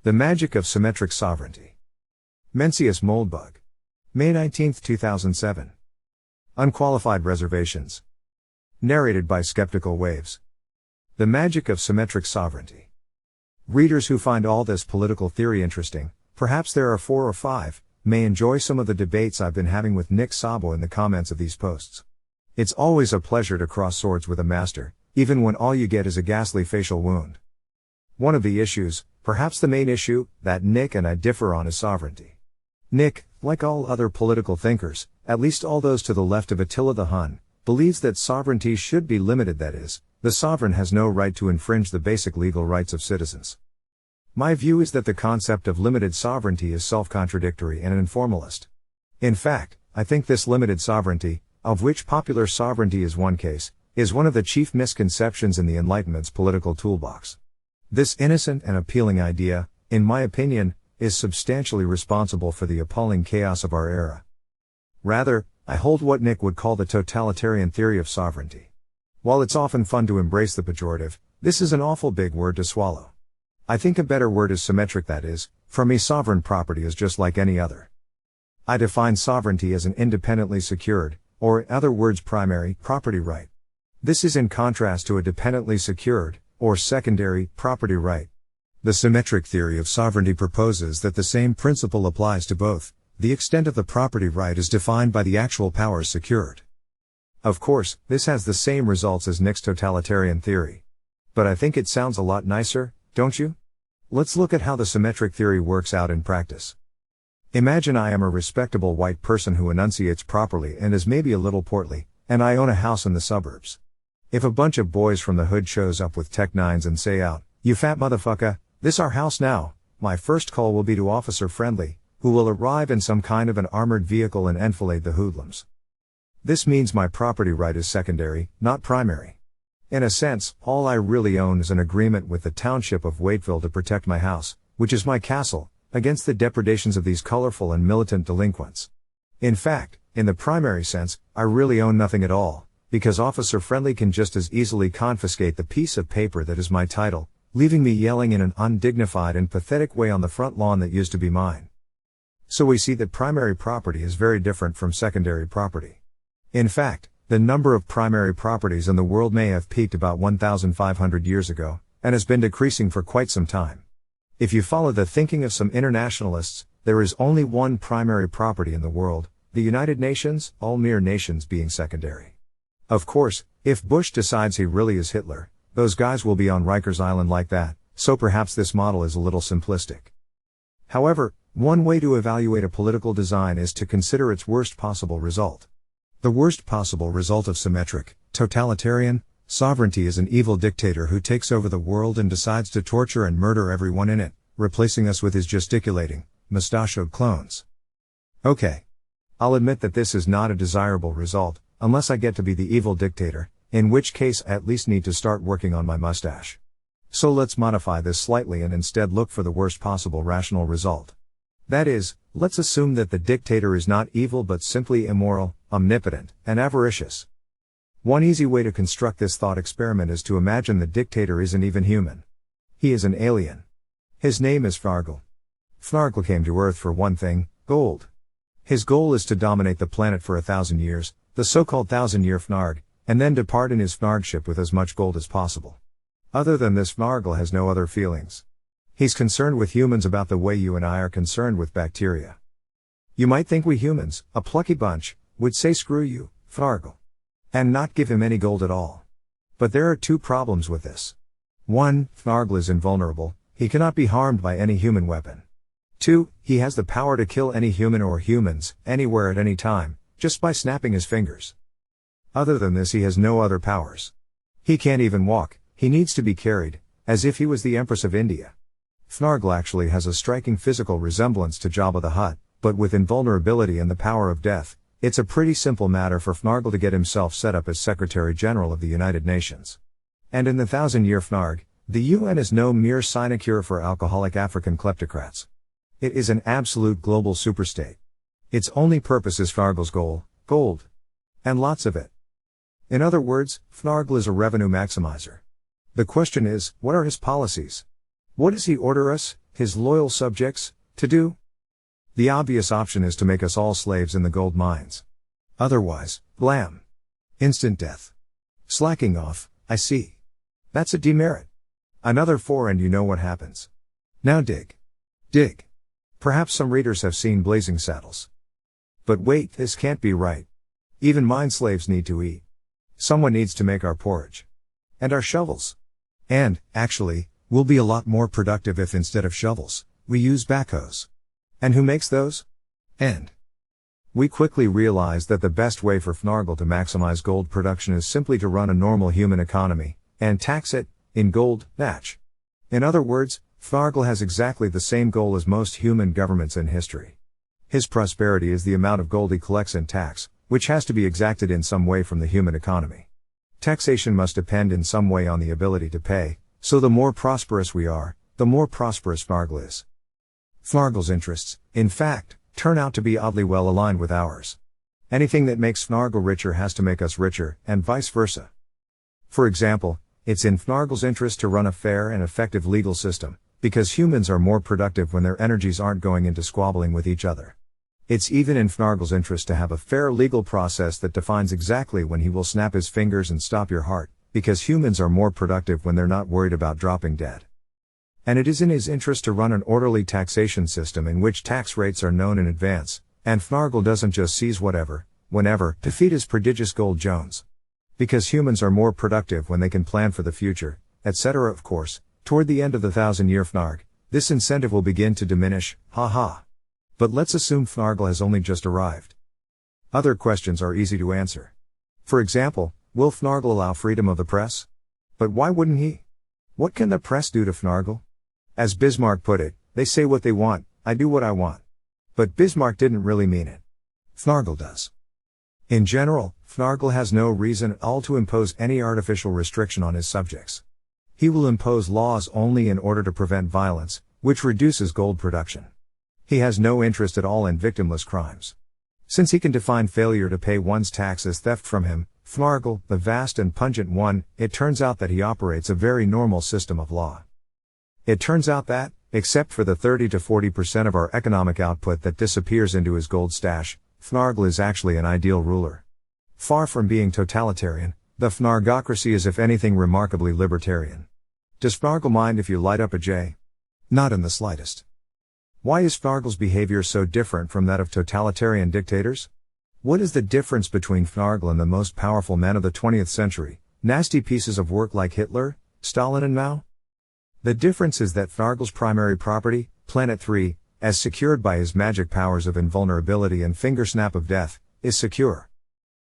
The Magic of Symmetric Sovereignty. Mencius Moldbug. May 19, 2007. Unqualified Reservations. Narrated by Skeptical Waves. The Magic of Symmetric Sovereignty. Readers who find all this political theory interesting, perhaps there are 4 or 5, may enjoy some of the debates I've been having with Nick Szabo in the comments of these posts. It's always a pleasure to cross swords with a master, even when all you get is a ghastly facial wound. One of the issues, perhaps the main issue, that Nick and I differ on is sovereignty. Nick, like all other political thinkers, at least all those to the left of Attila the Hun, believes that sovereignty should be limited, that is, the sovereign has no right to infringe the basic legal rights of citizens. My view is that the concept of limited sovereignty is self-contradictory and informalist. In fact, I think this limited sovereignty, of which popular sovereignty is one case, is one of the chief misconceptions in the Enlightenment's political toolbox. This innocent and appealing idea, in my opinion, is substantially responsible for the appalling chaos of our era. Rather, I hold what Nick would call the totalitarian theory of sovereignty. While it's often fun to embrace the pejorative, this is an awful big word to swallow. I think a better word is symmetric, that is, for me sovereign property is just like any other. I define sovereignty as an independently secured, or in other words primary, property right. This is in contrast to a dependently secured, or secondary, property right. The symmetric theory of sovereignty proposes that the same principle applies to both. The extent of the property right is defined by the actual powers secured. Of course, this has the same results as Nick's totalitarian theory. But I think it sounds a lot nicer, don't you? Let's look at how the symmetric theory works out in practice. Imagine I am a respectable white person who enunciates properly and is maybe a little portly, and I own a house in the suburbs. If a bunch of boys from the hood shows up with Tech 9s and say out, "You fat motherfucker, this our house now," my first call will be to Officer Friendly, who will arrive in some kind of an armored vehicle and enfilade the hoodlums. This means my property right is secondary, not primary. In a sense, all I really own is an agreement with the township of Waiteville to protect my house, which is my castle, against the depredations of these colorful and militant delinquents. In fact, in the primary sense, I really own nothing at all, because Officer Friendly can just as easily confiscate the piece of paper that is my title, leaving me yelling in an undignified and pathetic way on the front lawn that used to be mine. So we see that primary property is very different from secondary property. In fact, the number of primary properties in the world may have peaked about 1,500 years ago, and has been decreasing for quite some time. If you follow the thinking of some internationalists, there is only one primary property in the world, the United Nations, all mere nations being secondary. Of course, if Bush decides he really is Hitler, those guys will be on Rikers Island like that, so perhaps this model is a little simplistic. However, one way to evaluate a political design is to consider its worst possible result. The worst possible result of symmetric, totalitarian, sovereignty is an evil dictator who takes over the world and decides to torture and murder everyone in it, replacing us with his gesticulating, mustachioed clones. Okay. I'll admit that this is not a desirable result, unless I get to be the evil dictator, in which case I at least need to start working on my mustache. So let's modify this slightly and instead look for the worst possible rational result. That is, let's assume that the dictator is not evil but simply immoral, omnipotent, and avaricious. One easy way to construct this thought experiment is to imagine the dictator isn't even human. He is an alien. His name is Fargo. Fargo came to Earth for one thing, gold. His goal is to dominate the planet for 1,000 years, the so-called 1,000-year Fnarg, and then depart in his Fnarg ship with as much gold as possible. Other than this, Fnargle has no other feelings. He's concerned with humans about the way you and I are concerned with bacteria. You might think we humans, a plucky bunch, would say screw you, Fnargle, and not give him any gold at all. But there are 2 problems with this. 1, Fnargle is invulnerable, he cannot be harmed by any human weapon. 2, he has the power to kill any human or humans, anywhere at any time, just by snapping his fingers. Other than this, he has no other powers. He can't even walk, he needs to be carried, as if he was the Empress of India. Fnargle actually has a striking physical resemblance to Jabba the Hutt, but with invulnerability and the power of death. It's a pretty simple matter for Fnargle to get himself set up as Secretary General of the United Nations. And in the 1,000-year Fnarg, the UN is no mere sinecure for alcoholic African kleptocrats. It is an absolute global superstate. Its only purpose is Fnargle's goal, gold. And lots of it. In other words, Fnargle is a revenue maximizer. The question is, what are his policies? What does he order us, his loyal subjects, to do? The obvious option is to make us all slaves in the gold mines. Otherwise, blam. Instant death. Slacking off, I see. That's a demerit. Another 4 and you know what happens. Now dig. Dig. Perhaps some readers have seen Blazing Saddles. But wait, this can't be right. Even mine slaves need to eat. Someone needs to make our porridge. And our shovels. And, actually, we'll be a lot more productive if instead of shovels, we use backhoes. And who makes those? And we quickly realized that the best way for Fnargle to maximize gold production is simply to run a normal human economy, and tax it, in gold, natch. In other words, Fnargle has exactly the same goal as most human governments in history. His prosperity is the amount of gold he collects in tax, which has to be exacted in some way from the human economy. Taxation must depend in some way on the ability to pay, so the more prosperous we are, the more prosperous Fnargle is. Fnargle's interests, in fact, turn out to be oddly well aligned with ours. Anything that makes Fnargle richer has to make us richer, and vice versa. For example, it's in Fnargle's interest to run a fair and effective legal system, because humans are more productive when their energies aren't going into squabbling with each other. It's even in Fnargle's interest to have a fair legal process that defines exactly when he will snap his fingers and stop your heart, because humans are more productive when they're not worried about dropping dead. And it is in his interest to run an orderly taxation system in which tax rates are known in advance, and Fnargle doesn't just seize whatever, whenever, to feed his prodigious gold Jones. Because humans are more productive when they can plan for the future, etc. Of course, toward the end of the 1,000-year Fnarg, this incentive will begin to diminish, haha. But let's assume Fnargle has only just arrived. Other questions are easy to answer. For example, will Fnargle allow freedom of the press? But why wouldn't he? What can the press do to Fnargle? As Bismarck put it, they say what they want, I do what I want. But Bismarck didn't really mean it. Fnargle does. In general, Fnargle has no reason at all to impose any artificial restriction on his subjects. He will impose laws only in order to prevent violence, which reduces gold production. He has no interest at all in victimless crimes. Since he can define failure to pay one's tax as theft from him, Fnargle, the vast and pungent one, it turns out that he operates a very normal system of law. It turns out that, except for the 30 to 40% of our economic output that disappears into his gold stash, Fnargle is actually an ideal ruler. Far from being totalitarian, the Fnargocracy is if anything remarkably libertarian. Does Fnargle mind if you light up a J? Not in the slightest. Why is Fnargle's behavior so different from that of totalitarian dictators? What is the difference between Fnargle and the most powerful men of the 20th century, nasty pieces of work like Hitler, Stalin and Mao? The difference is that Fnargle's primary property, Planet 3, as secured by his magic powers of invulnerability and fingersnap of death, is secure.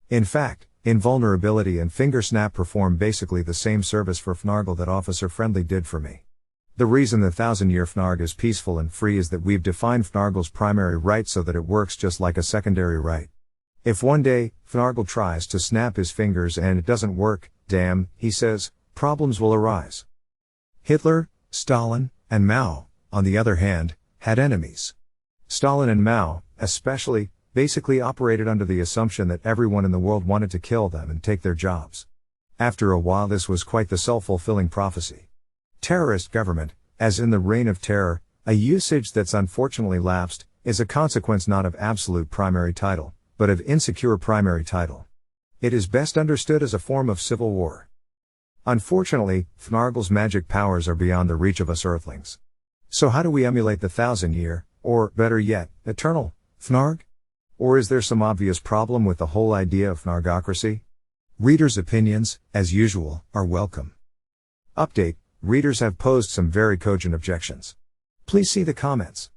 In fact, invulnerability and fingersnap perform basically the same service for Fnargle that Officer Friendly did for me. The reason the 1,000-year Fnarg is peaceful and free is that we've defined Fnargle's primary right so that it works just like a secondary right. If one day, Fnargle tries to snap his fingers and it doesn't work, damn, he says, problems will arise. Hitler, Stalin, and Mao, on the other hand, had enemies. Stalin and Mao, especially, basically operated under the assumption that everyone in the world wanted to kill them and take their jobs. After a while this was quite the self-fulfilling prophecy. Terrorist government, as in the Reign of Terror, a usage that's unfortunately lapsed, is a consequence not of absolute primary title, but of insecure primary title. It is best understood as a form of civil war. Unfortunately, Fnargle's magic powers are beyond the reach of us Earthlings. So how do we emulate the 1,000-year, or, better yet, eternal, Fnarg? Or is there some obvious problem with the whole idea of Fnargocracy? Readers' opinions, as usual, are welcome. Update: readers have posed some very cogent objections. Please see the comments.